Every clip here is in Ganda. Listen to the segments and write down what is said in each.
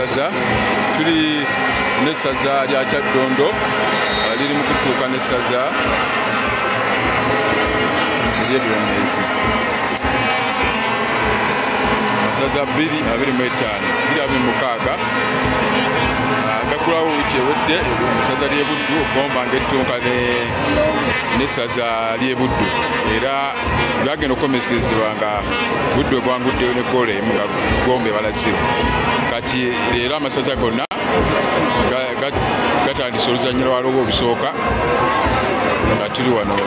n'essaza tuli n'essaza lya Kyaddondo liri mu kutuuka n'essaza ery'Ebulemeezi. Masaza 225 226 gagulawo wiiki ewedde essaza ly'e Buddu Gomba ng'ettuuka n'essaza ly'e Buddu era byagenda okukomezebwa nga Buddu egwanguddeyo ne ggoolo emu nga Gomba ebalaziro. Kati leero amasaza gonna gatandise oluzannyiro lwalwo olusooka nga tuli wano mu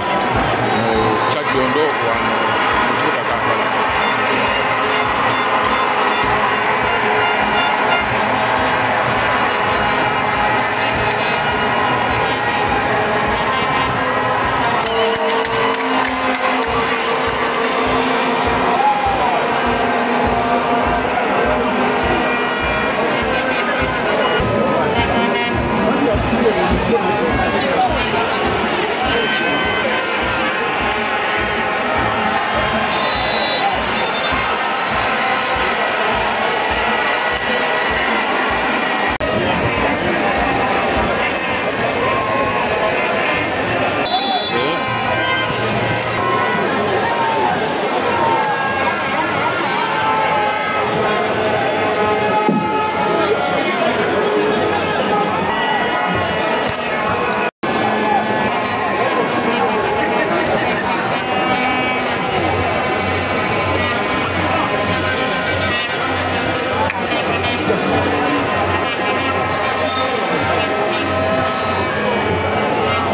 Kyaddondo wano mu kibuga Kampala.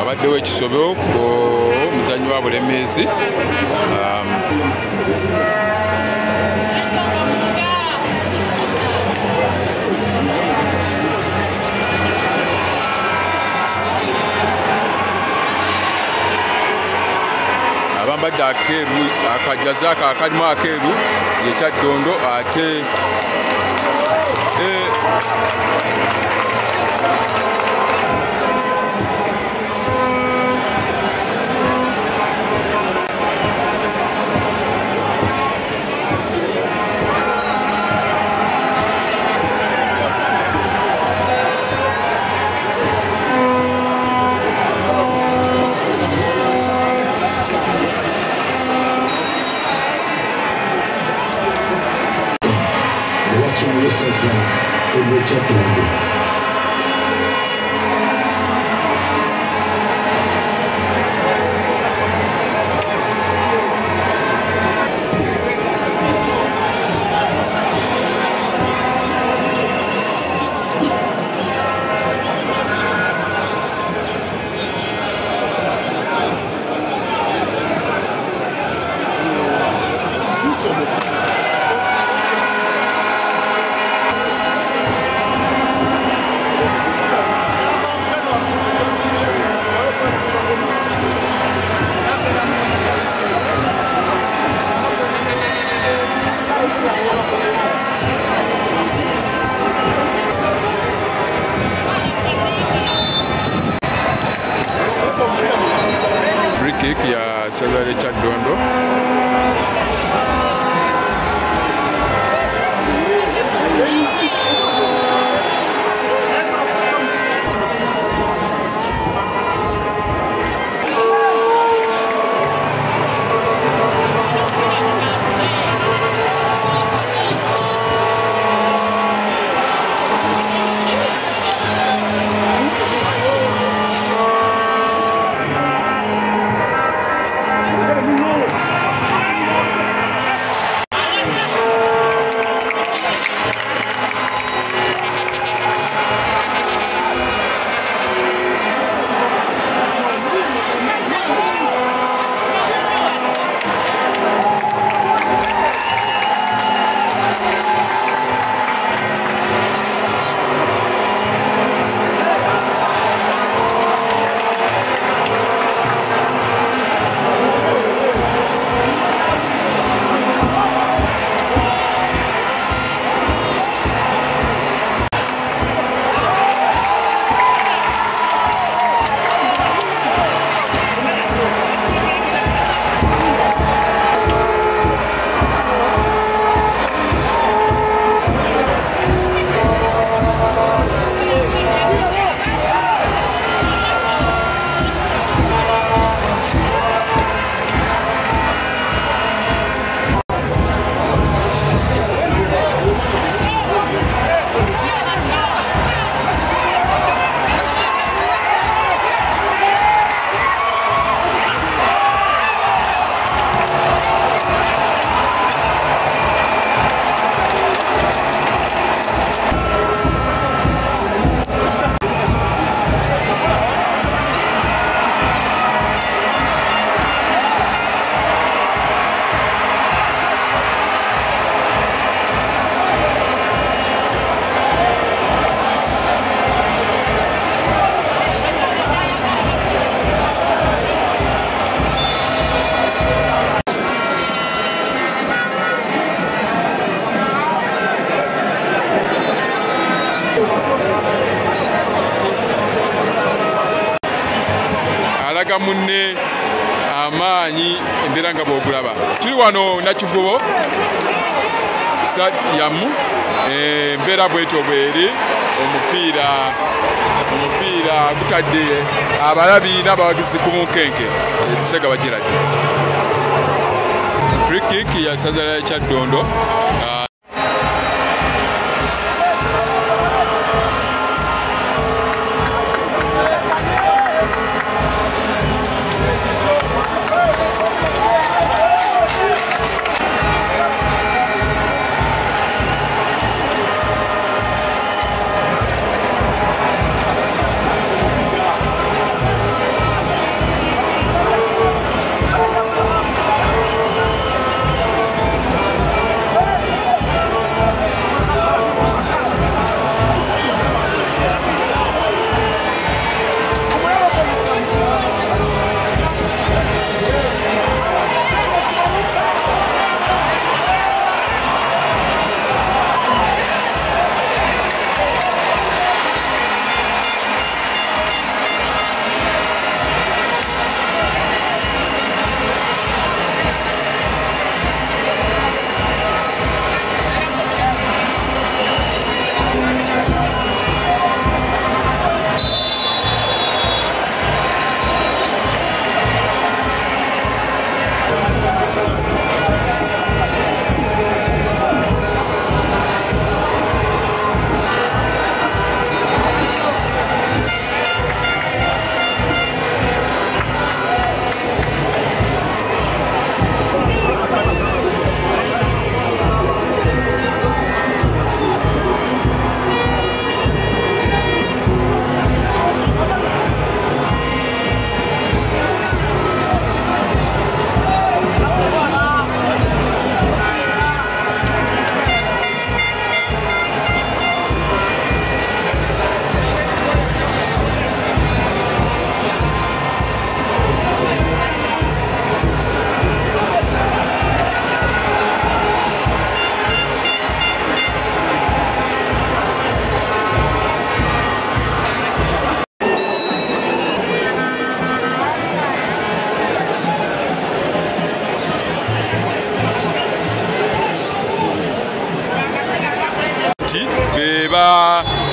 Abaddewo ekisobo ku muzannyo wa Bulemeezi abambadde akeeru akajaza akalimu akeeru ye Kyaddondo ate alaga munne amaanyi embeera nga bw'ogulaba. Tuli wano Nakivubo stadium, embeera bwetyo bweri, omupiira gutadde abalabi n'abawagizi ku munkenke Kisega bagirabye. Free kick ya ssaza lya Kyaddondo.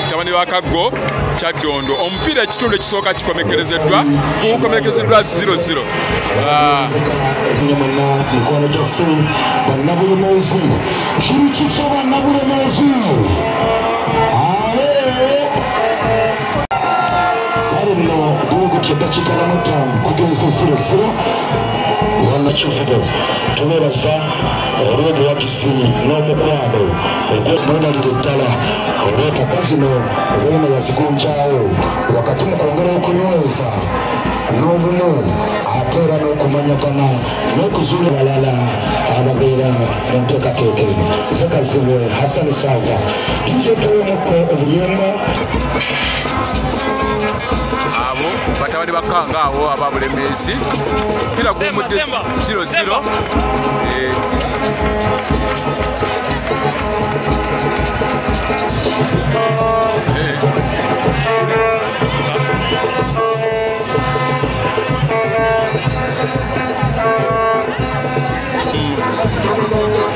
Tabani Wakago Kyaddondo omupiira ekitundu ekisooka kikomekerezeddwa 0-0. Mikono gyaffe bannabulemeezi kirikitya bannabulemeezi kale nno gulugutya eddakiika na mutaano kugenza 0-0 Nakivubo tubeebaza olw'obuwagizi n'omukwano ogw'omwonaliro ddala olw'empaka zino obwene yazigunjaawo wakati mu kwongera okunyweza n'obumu ate era n'okumanyagana n'okuzuula abalala ababeera mu nteekateeka eno Zekaziwe Hassan Sava tujje tuwemuko obuyemba abo batabani bakanga abo ababulemeezi kila gumudde 0-0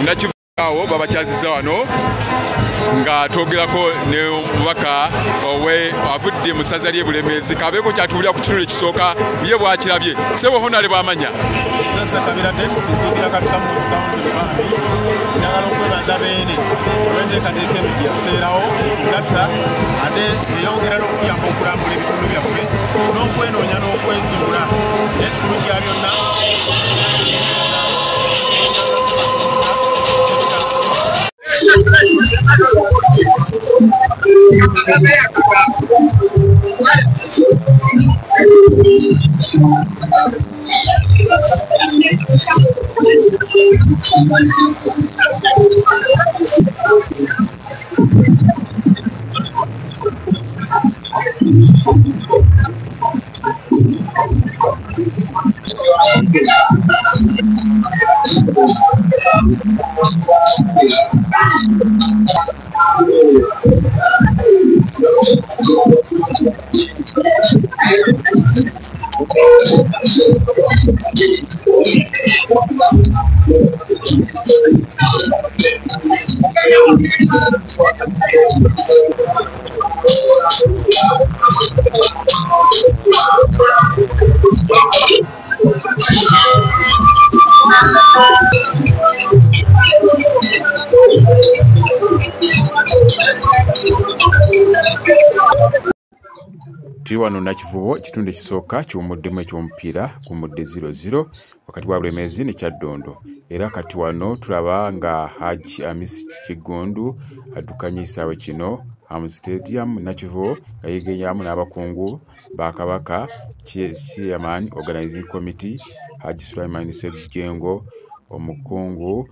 Nakivubo babakyaziza wano nga twogerako ne mubaka owe avudde mu ssaza ly'Ebulemeezi kabeeko kyatubulira ku kitundu ekisooka ye bwakirabye sebo honale bwamanya Kabira Davis nkigira katika mu kaunti bambi njagala okwebaza beene olw'enteekateeka eno gye yatuteerawo gatta ate eyongera n'okuyamba okulambula ebitundu byaffe n'okwenoonya n'okwezuula n'ekikulu kya byonna Tiwano Nakivubo kitunde kisooka kiwumuddemu ekyomupiira ku mudde 0-0 wakati wa Bulemeezi ne Kyaddondo. Era kati wano tulaba nga Haji Amis Kigundu addukanya ekisaawe kino Am Stadium Nakivubo nga yeegenyamu n'abakungu ba Kabaka Chairman Organizing Committee Haji Sulaiman Ssejengo, omukungu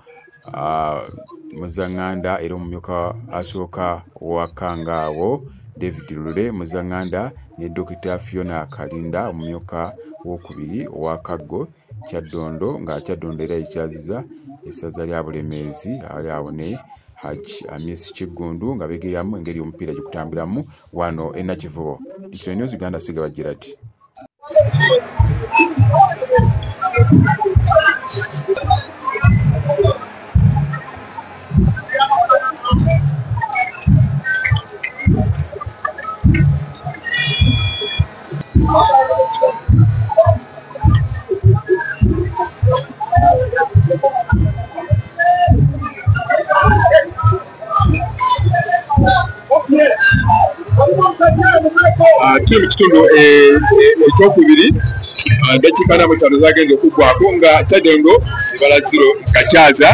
Muzanganda era omumyuka asooka wa Kangaawo David Lule Muzanganda ne Dr. Fiona Kalinda omumyuka wokubiri owa Kaggo Kyaddondo nga Kyaddondo era ekyaziza essaza lya Bulemeezi ali awo ne Haji Amis Kigundu nga begeyamu engeri omupiira gikutambiramu wano e Nakivubo. Digital News Uganda Siga Bagirati. Tuli mu kitundu ekyokubiri dakiika 45 zagenze okuggwako nga Kyaddondo ebala 0 nga Kyaza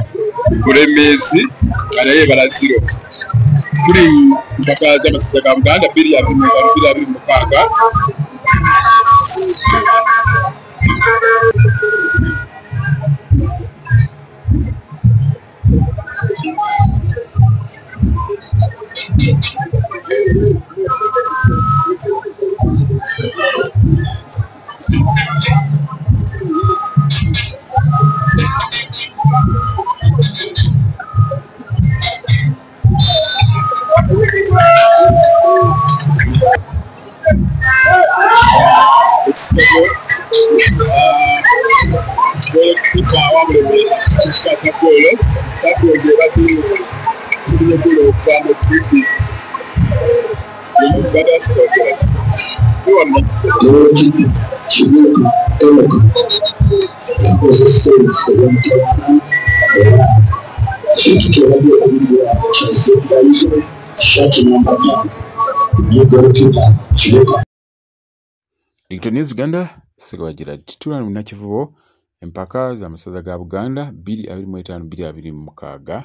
Bulemeezi nga naye ebala 0. Tuli mpaka z'amasaza ga Buganda 2-26. Digital News Uganda Siga Bagirati. Tuli mu Nakivubo empaka z'amasaza ga Buganda 225-226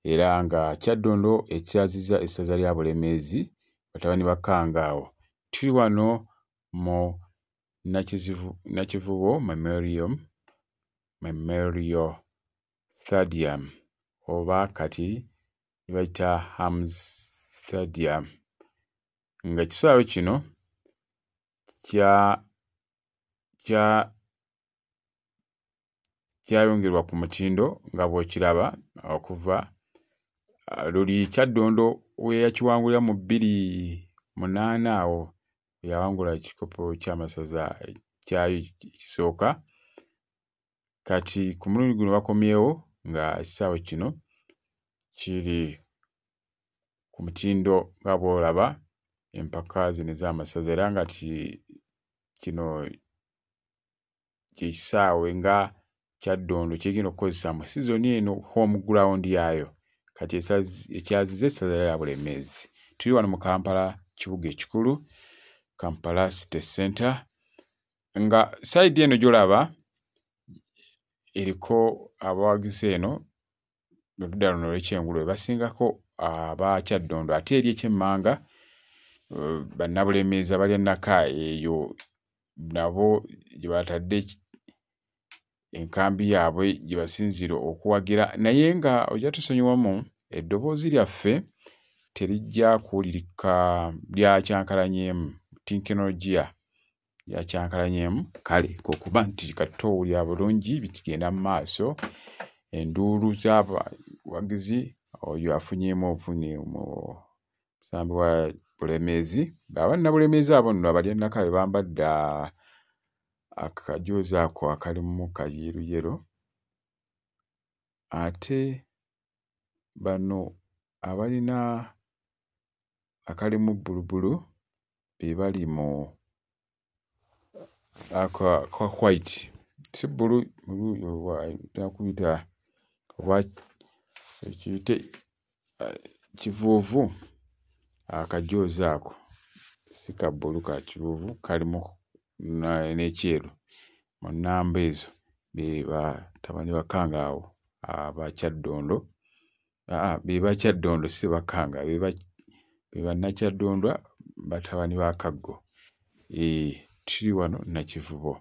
era nga Kyaddondo ekyaziza essaza lya Bulemeezi batabani ba Kangaawo. Tuli wano mu Nakivubo Memorial Stadium oba kati bayita Hams Stadium nga kisaawe kino kyayongerwa ku mutindo nga bw'okiraba okuva luli Kyaddondo we yakiwangulira mu 2008 awo yawangula ekikopo ky'amasaza kyayo ekisooka. Kati ku mulundi guno bakomyewo nga ekisaawe kino kiri ku mutindo nga bw'olaba empaka zino ez'amasaza era nga kino kisaawe nga Kyaddondo kigenda okukozesa mu sizoni eno home ground yayo kati ekyaziza essaza lya Bulemeezi. Tuli wano mu Kampala kibuga ekikulu Kampala City Center nga side eno gyolaba eriko abawagizi eno beddala luno olw'ekyengulo basingako aba Kyaddondo ate eri ekyemmanga bannabulemeezi abalya Naka eyo nabo gye batadde enkambi yaabwe gye basinzira okuwagira naye nga ojja tusonyiwamu eddoboozi lyaffe terijja kuwulirika lya kyankalanyeemu tinkinologiya ya kyankalanyeemu kale okuba nti katowulira bulungi bitigenda mu maaso enduulu z'abawagizi oyo afunyeemu obuvune mu musambi wa Bulemeezi. Abanna Bulemeezi abo nno abalya Naka be bambadde akajoozi ako akalimu kayeeruyero ate bano abalina akalimu bbulubulu be bali mu aka white si bbulu nakuyita oba ekiyite kivuuvu akajoozi ako si ka bbulu ka kivuuvu kalimu n'ekyeru mu nnamba ezo be batabani bakanga awo abakyaddondo be bakyaddondo si bakanga be bannakyaddondo batabani ba Kaggo tuli wano Nakivubo.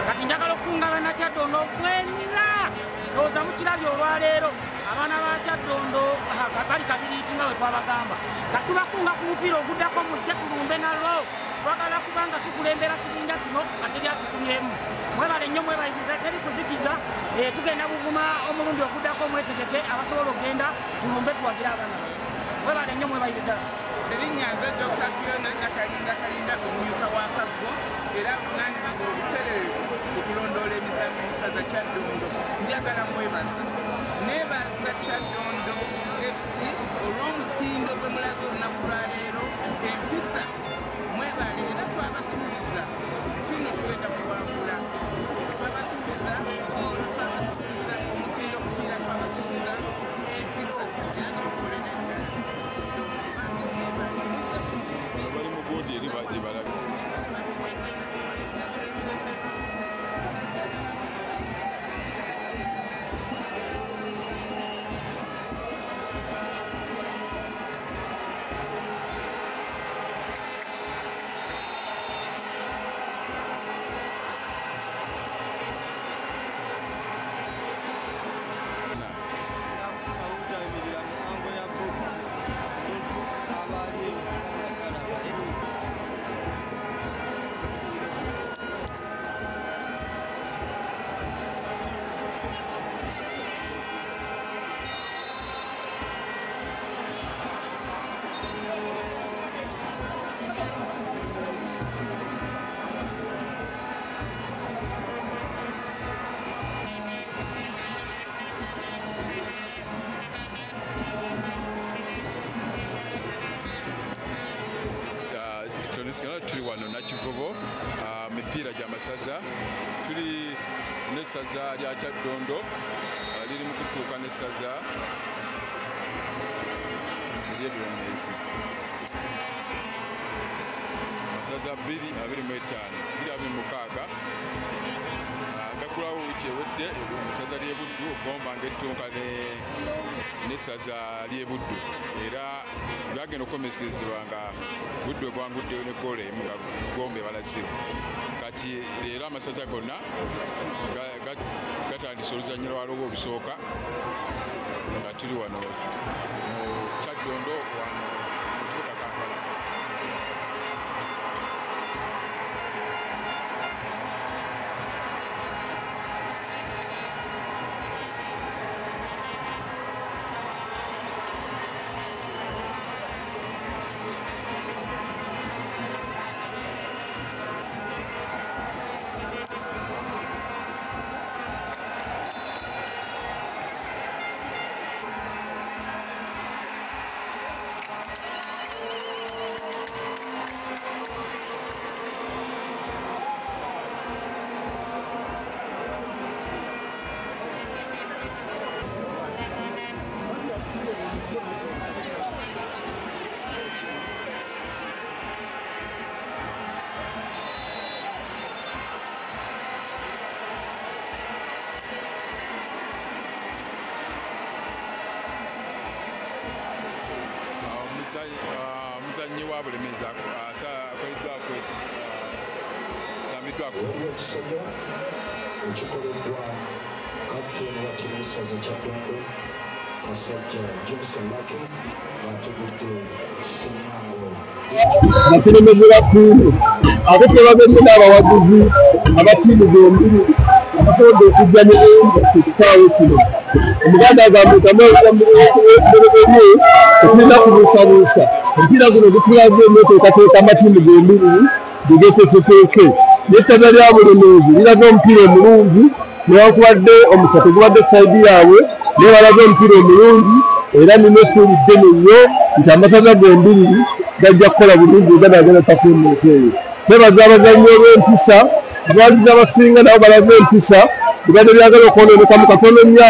Kati njagala okungaba na Kyaddondo kwena looza mukirabye olwaleero abaana ba Kyaddondo bali kabiriiti nga bwe twabagamba kati tubakunga ku mupiira oguddako mujje tulumbe nalwo twagala kubanga tukulembera kibinja kino nga teryatukunyemu mwebale nnyo mwebaliriza teri kuzikiza tugenda buvuma omulundi oguddako mwetegeke abasobola okgenda tulumbe tuwagira abaana mwebale nnyo mwebalire ddala erinnya nze Dr. Fiona Kalinda omumyuka wa Kaggo era avunaanyizibwa obutereevu okulondoola emizannyo mu ssaza Kyaddondo njagala mwebaza neebaza Kyaddondo FC olw'omutindo gwe mulaze olunaku lwaleero empisa mwebale era twabasuubiza nti nno tugenda kuwangula twabasuubiza olwo twabasuubiza omutindo kubiira twabasuubiza empisa era kyekole neddala bali mu boodi eri bagye balaga misikana tuli wano Nakivubo mipiira gya masaza tuli n'essaza lya Kyaddondo liri mu kutuuka n'essaza ery'Ebulemeezi masaza 225 226 gaggulawo wiiki ewedde essaza ly'e Buddu Gomba ng'ettunka n'essaza ly'e Buddu era byagenda okukomekerezebwa nga Buddu egwanguddeyo ne ggoolo emu nga Gomba ebalaziro kati leero amasaza gonna gatandise oluzannyiro lwalwo obusooka nga tuli wano mu Kyaddondo wano mu kibuga Kampala. Omuzannyi wa Bulemeezi akoleddwako sambiddwako ekikoleddwa kapiteeni wa ttiimu y'essaza Kyaddondo Kasajja Jameson Lake atugudde Ssemango. Abakulembeze ba ttiimu ate tebagende n'abawagizi aba ttiimu zombiri abasobodde okujja ne ku kisaawe kino. Omuganda agamba tamuweereberye okirina kubuusabuusa omupiira guno gutulaze n'oteekateeka amatiimu gombiri bigeteeseteese n'essaza lya Bulemeezi liraga omupiira omulungi newankubadde omusate gubadde sayidi yaabwe naye balaga omupiira omulungi era nina essuubi ddene nnyo nti amasaza gombiri gajja kukola bulungi ganagenda pafumensi eyo. Twebaza abazannyi olw'empisa abawagizi abasinga nabo balaga empisa bibadde byagala okwonoonekamu katono nnyo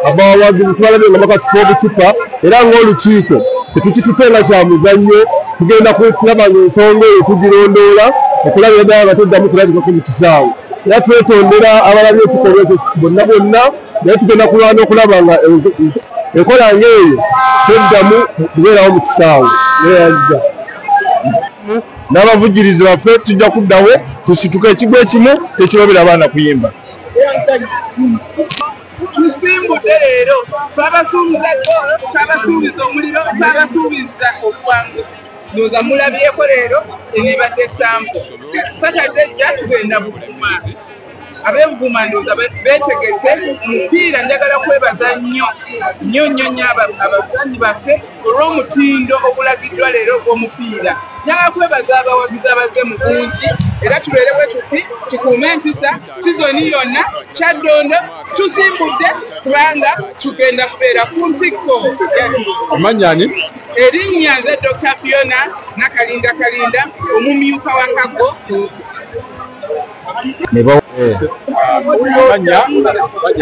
abawagizi tubalabe nga bakasipa obukipa era ng'olukiiko tetukitutenga kya muzannyo tugenda kulaba ensonga eyo tugirondoola okulabira ddala nga toddamu kulabikako mu kisaawe era twetondera abalabye ekikolwa ekyo bonna bonna naye tugenda kulwana okulaba nga enkola ng'eyo toddamu kubeerawo mu kisaawe neyazza n'abavugirizi baffe tujja kuddawo tusituka ekigo ekimu tekirobera abaana kuyimba. Tusimbudde leero twabasuubiza ggoolo twabasuubiza omuliro twabasuubiza obuwanguzi ndowooza mulabyeko leero enebadde sambu Satadde ejja tugenda Buvuma ab'Ebuvuma ndowooza beetegese omupiira njagala kwebaza nnyo abazannyi baffe olw'omutindo ogulagiddwa leero ogw'omupiira njagala kwebaza abawagizi abaze mu bungi era tubeere bwe tuti tukuume empisa sizoni yonna Kyaddondo tusimbudde kubanga tugenda kubeera ku ntikko. Amanyani erinnya nze Dr. Fiona Nakalinda omumyuka wa Kaggo.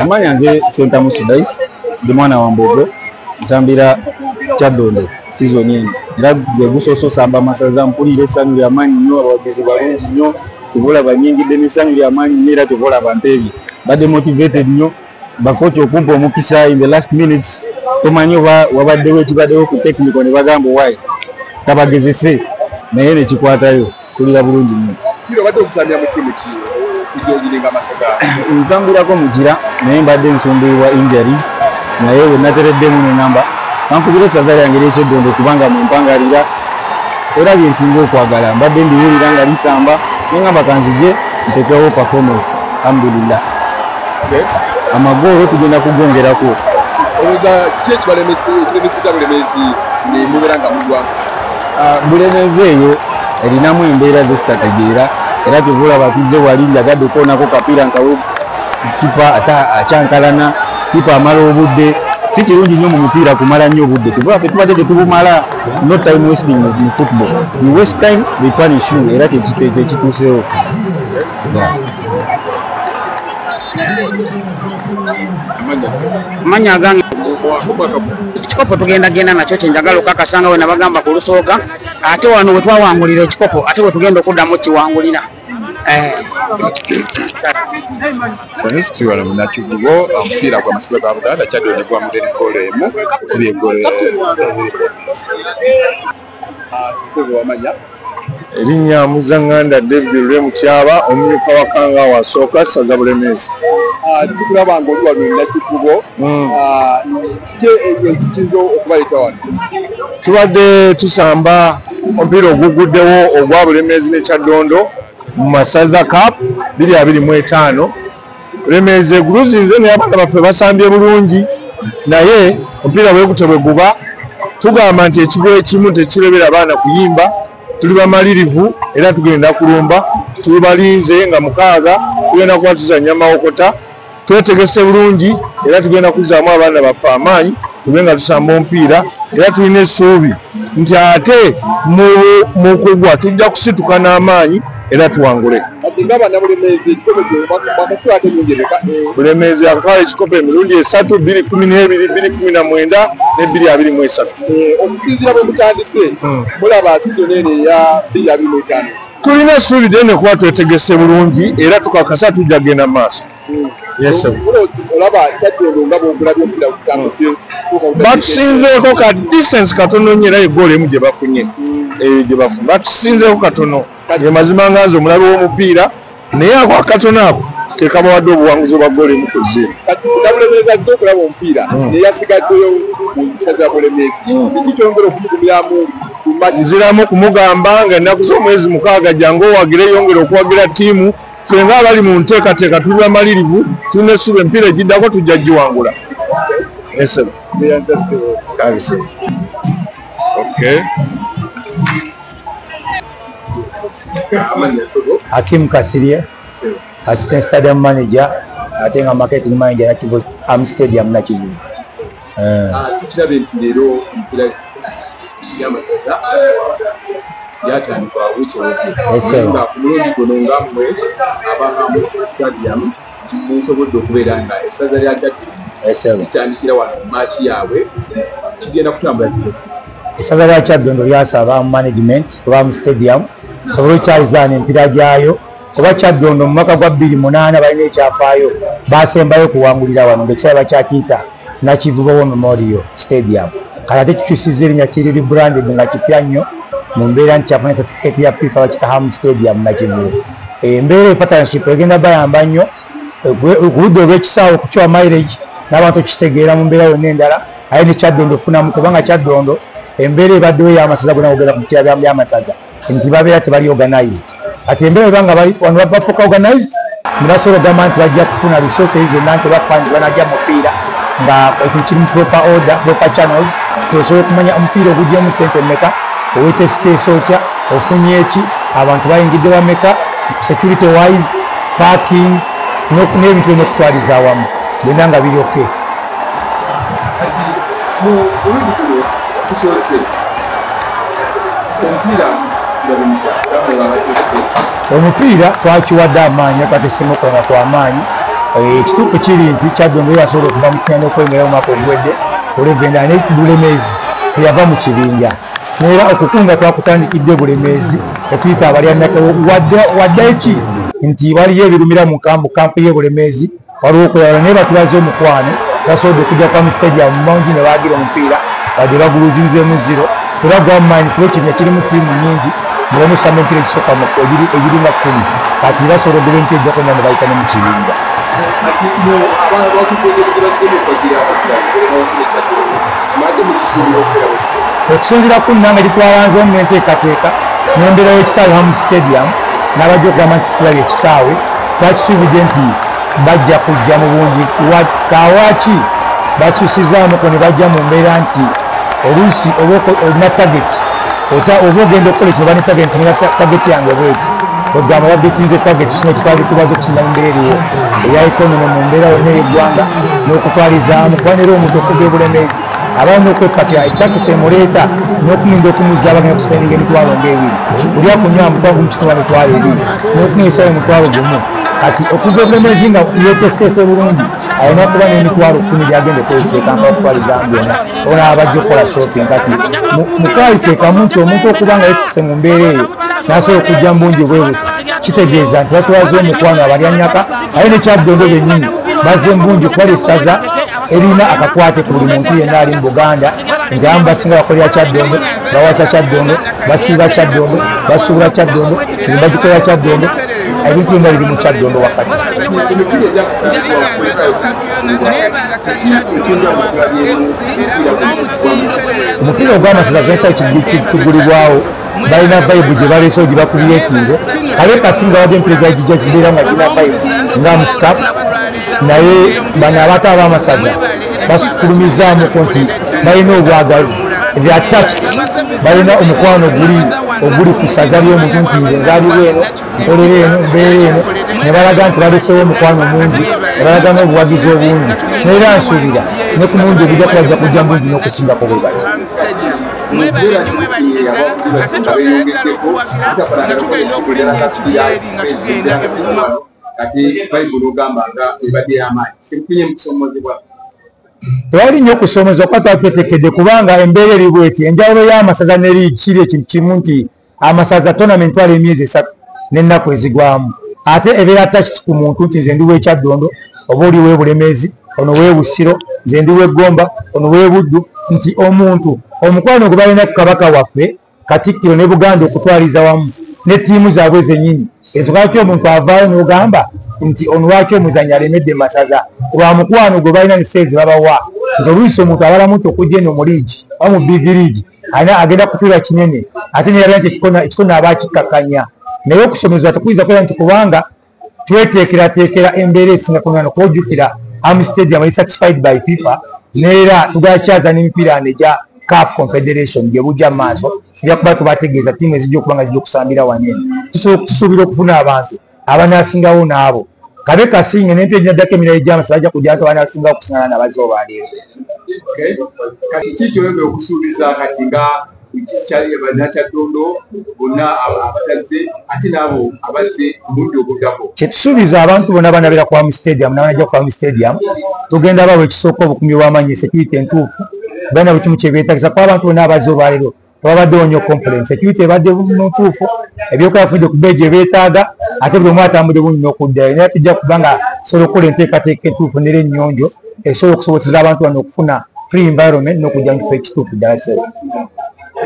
Amanya nze Sentamu Sudais ndi mwana wa Mbogo nsambira Kyaddondo sizoni eno era gwe gusososamba amasaza mpulira essanyu ly'amaanyi nnyo abawagizi balungi nnyo tubula banyingidde n'essanyu ly'amaanyi nnyo era tubula abantu ebyo badde motivated nnyo bakoci okumpa omukisa in the last minutes tomanyi oba wabaddewo ekibaddewo ku technical ne bagamba owaye kabagezese naye nekikwatayo tulira bulungi nnyo. Nsambirako mugira naye mbadde nsumbirwa injury naye we natereddemu nenamba bankubira essaza lyange ly'Ekyaddondo kubanga mumpangalira era byensinga okwagala mbadde ndiwulira nga lisamba neŋŋamba kanzije ntekewo performance alhamdulillah. Amagoolo tugenda kugongerako. Kiki ekibalemeseza Bulemeezi ne mubeera nga mugwamu? Bulemeezi eyo erinamu embeera zesitategeera era tuvulaba tujje wali njagadde okwonako kapiira nkawe kipa ata akyankalana kipa amala obudde si kirungi nnyo mu mupiira kumala nnyo obudde tubaffe tubadde tetubumala no time wasting mu football you waste time they punish you era tekituuseewo amanya agange ekikopo tugendagenda nakyo kyenjagala okakasanga we nabagamba ku lusooka ate wano we twawangulira ekikopo ate we tugenda okuddamu kiwangulira History wala munakivubo omupiira gwa masiba ga Buganda kyadonebwa mu ggoolo emu kuli eggoolo sebo wamanya erinnya Muzanganda David Lwemutyaba omumyuka wa Kanga wasooka ssaza Bulemeezi tulaba nga oli wano nakivubo ekisinza okubaleeta wano tubadde tusamba omupiira oguguddewo ogwa Bulemeezi ne Kyaddondo mu masaza cup 2025 Bulemeezi eguluzinze naye abaana baffe basambye bulungi naye omupiira bwegute bwe guba tugamba nti ekigo ekimu tekirabira abaana kuyimba tuli bamalirivu era tugenda kulumba tuli balinze nga mukaaga tugenda kuba tuzannya mawokota twetegese bulungi era tugenda kuzaamu abaana baffe amaanyi tube nga tusamba omupiira era tulina essuubi nti ate mu kugwa tujja kusituka n'amaanyi era tuwangule Bulemeezi akatwala ekikopo emirundi 3 2012 2019 ne 2023 okusinziira bwe mutandise mulaba sizoni eno eya 2025 tulina essuubi ddene kuba twetegese bulungi era tukakasa tujja genda mu maaso batusinzeeko ka distance katono nnyo era eggoolo emu gye bafunye batusinzeeko katono ye mazima nga nze omulabi w'omupiira naye ako akatono ako ke kabawadde obuwanguzi bwa ggoolo emu ku 0 kati Bulemeezi azze okulaba omupiira naye yasigaddeyo mu bisaza Bulemeezi ekikyongera okumugumiramu nziramu kumugamba nga ennaku z'omwezi 6 jangu owagire yongera okuwagira ttiimu ffe nga abali mu nteekateeka tuli bamalirivu tulina essuubi empiira egiddako tujja giwangula Hakim Kasiria, assistant stadium manager, ate nga marketing manager ya Kivu Am Stadium na Kivu. Tukirabe nti leero omupiira y'amasaza gyatandikwa wiiki nga ku mulundi guno nga mmwe abahamu stadium musobodde okubeera nga essaza lya Kyaddondo litandikira wano mu maaki yaabwe kigenda kutambula kitoki essaza lya Kyaddondo lyasaba management kuba mu stadium sobola okyayizaana empiira gyayo kuba Kyaddondo mu mwaka gwa 2008 balina ekyafaayo basembayo okuwangulira wano ng'ekiseera bakyakiita Nakivubo Memorial Stadium kale ate kikyusizza erinnya kiri rebranded nga kipya nnyo mu mbeera nti kyafuna certificate ya FIFA bakita Ham Stadium Nakivubo embeera epartnership egenda bayamba nnyo okuludda olw'ekisaawe okukywa mileage n'abantu okitegeera mu mbeera yonna endala aye ne Kyaddondo ofunamu kubanga Kyaddondo embeera ebaddewo ey'amasaza gonna ogenda ku bikira by'amasaza nti babeera tebali organized ati embeera ebanga wano bafuuka organized nebasobola ogamba nti bajja kufuna resources zonna nti bafanzi banajja mupiira nga ekintu kiri mu proper order proper channels tosobola okumanya omupiira oguggyemu sente mmeka owete siteesi otya ofunye eki abantu bayingidde bameka security wise parking n'ebintu byonna okutwaliza awamu byonna nga biri oke omupiira twakiwadde amaanyi akatesimu kona kw'amaanyi ekituufu kiri nti Kyaddondo yasobola okuva mu kina n'okwengerayo omwaka oguwedde olw'egenda ne Bulemeezi teyava mu kibinja neera okukunga twakutandikidde Bulemeezi etuyita abalyanako wadde eki nti waliyo ebirumira mu kampu ye Bulemeezi waliwo okwewala naye batulaze omukwano basobodde okujja kwa mu stadium mungi ne baagira omupiira badde baguluzinzeemu 0 era gwammanyi kuba ekibiina kirimu ttiimu nnyingi nebamusamba empiira ekisooka egiringa 10 kati basobola ogoba empiira ejja kwenda ne bayita ne mu kibinja okusinziira ku nnanga gitwalanzemu n'enteekateeka n'embeera y'ekisaawe Ham Stadium n'abajja okugamba nti kitulabye ekisaawe twakisuubidde nti bajja kujja mu bungi kawaaki basusizzaamu ko ne bajja mu mbeera nti oluusi oba olina tageti oba ogenda okukola ekyo oba ne tageti yange bweti ogamba babbitinze target kino kitwali tubaze okusinda mu mbeera eriwo eya ikonomi mu mbeera yonna ey'eggwanga n'okutwalizaamu kuba neera omuntu okuva ebulemeezi abawo n'okwepakira etakisi emuleeta n'okuyinza okumuzza abagenda kusipendinga emitwalo ng'ebiri kulya kunywa mutwalo gumu kituma emitwalo ebiri n'okunyesa emitwalo gumu kati okuva ebulemeezi nga yeteeseteese bulungi alina okuba n'emitwalo 10 gyagenda okozesa ekampa okutwalizaamu byonna ona abajja okukola shopping kati mukaali teekamu nti omuntu okuba nga yetise mu mbeera eyo n'asobola okujja mu bungi bwe buti kitegeeza nti batwaze omukwano abalyanyaka aye nekyaddondo bennyini bazze mu bungi kukola essaza erina akakwate ku buli muntu yenna ali mu Buganda nti abamu basinga bakolera Kyaddondo bawasa Kyaddondo basiiba Kyaddondo basuubula Kyaddondo bagikola Kyaddondo ebintu byonna biri mu Kyaddondo wakati omupiira ogw'amasaza gensa kigulibwawo balina vibe gye baleesewo gye bakuliyetinze kale kasinga wadde empeereza gijja kibeera nga gina vibe nga musitap naye bano abato ab'amasaza basufulumizaamuko nti balina obwagazi they are touched balina omukwano oguli ku ssaza ly'omuntu nti nze nzaalibwa eno nkolera eno mbeera eno ne balaga nti balesewo omukwano mungi ne balaga n'obuwagizi obungi naera nsuubira ne ku mundi ogujja kubajja kujja mbungi n'okusingako bwe bati mwebalire ddala ate twagala ddala okuwagira nga tugenda okulinnya ekibyeri nga tugenda ebuvuma kati bayibuli ogamba nga ebadde y'amaanyi temufunye mu kusomozebwa tewali nnyo okusomeza okuba twatwetekedde kubanga embeera eri bweti enjawulo y'amasaza neri kiri ekintu kimu nti amasaza tonament twala emyezi 3 n'ennaku ezigwamu ate ebeera takiti ku muntu nti nze ndi w'Ekyaddondo oba oli w'Ebulemeezi ono w'Ebusiro nze ndi w'Eggomba ono w'Ebuddu nti omuntu omukwano gwe balina ku kabaka waffe Katikkiro ne Buganda okutwaliza wamu ne ttiimu zaabwe zennyini ezo lwaki omuntu avaayo n'ogamba nti ono lwaki omuzannyi alemedde masaza lwa mukwano gwe balina ne seezi babawa nti oluusi omuntu abalamuti okujja eno mu liigi oba mu big league alina agenda kufiirwa kinene ate neyabira nti ekikono aba akikkakanya naye okusomezebwa tekuyinza kwera nti kubanga tweteekerateekera embeera esinga kunano kwojjukira Army Stadium ali certified by FIFA neera tugakyaza n'emipiira negya CAF Confederation gye bujja mu maaso ejja kuba tubategeeza ttiimu ezijja okuba nga zijja okusambira wanene tusuubira okufuna abantu abanaasingawo n'abo kabe kasinge n'empya ejinaddako emirayo egy'amasaza ajja kujja nti abanaasingawo okusingana n'abazze obaleero kati kikyoyogera okusuubiza kati nga Kyaddondo bonna abatazze ate n'abo abazze omulundi oguddako kyetusuubiza abantu bonna banabera ku Army Stadium n'abanajja ku Army Stadium tugenda baabo ekisooka obukuumi bw'amaanyi security entuufu bana buli kimu kyebeetagisa kuba abantu bonna abazze olwaleero tebabaddewo nnyo complaint security ebadde mutuufu ebyokola funide ku bbeeji ebeetaaga ate buli omu atambudde bungi n'okuddayo naye tujja kuba nga sobola okukola enteekateeka entuufu neera ennyonjo esobola okusobozesa abantu bano okufuna free environment n'okujja mu kifo ekituufu ddala sebo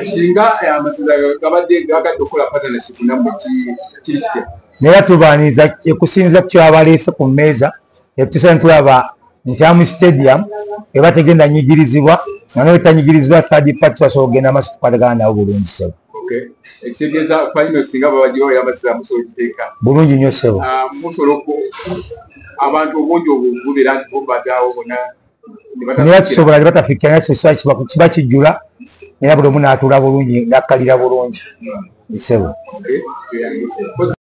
singa amasaza gabadde gagadde okukola partnership nammwe kiri kitya naye tubaaniriza ekusinziira ku kyabaleese ku mmeeza etutuusa ne tulaba nti Army Stadium eba tegenda nyigirizibwa nga n'etanyigirizibwa third party basobola okugenda amaaso tukwatagana nabo bulungi sebo ekitegeeza kwalino singa babagibawo y'amasaza musobola okiteeka bulungi nnyo sebo musobola abantu obungi obubeera nti bombadaawo bonna naye tusobola ne batafikira kiba kijjula era buli omu n'atuula bulungi n'akkalira bulungi sebo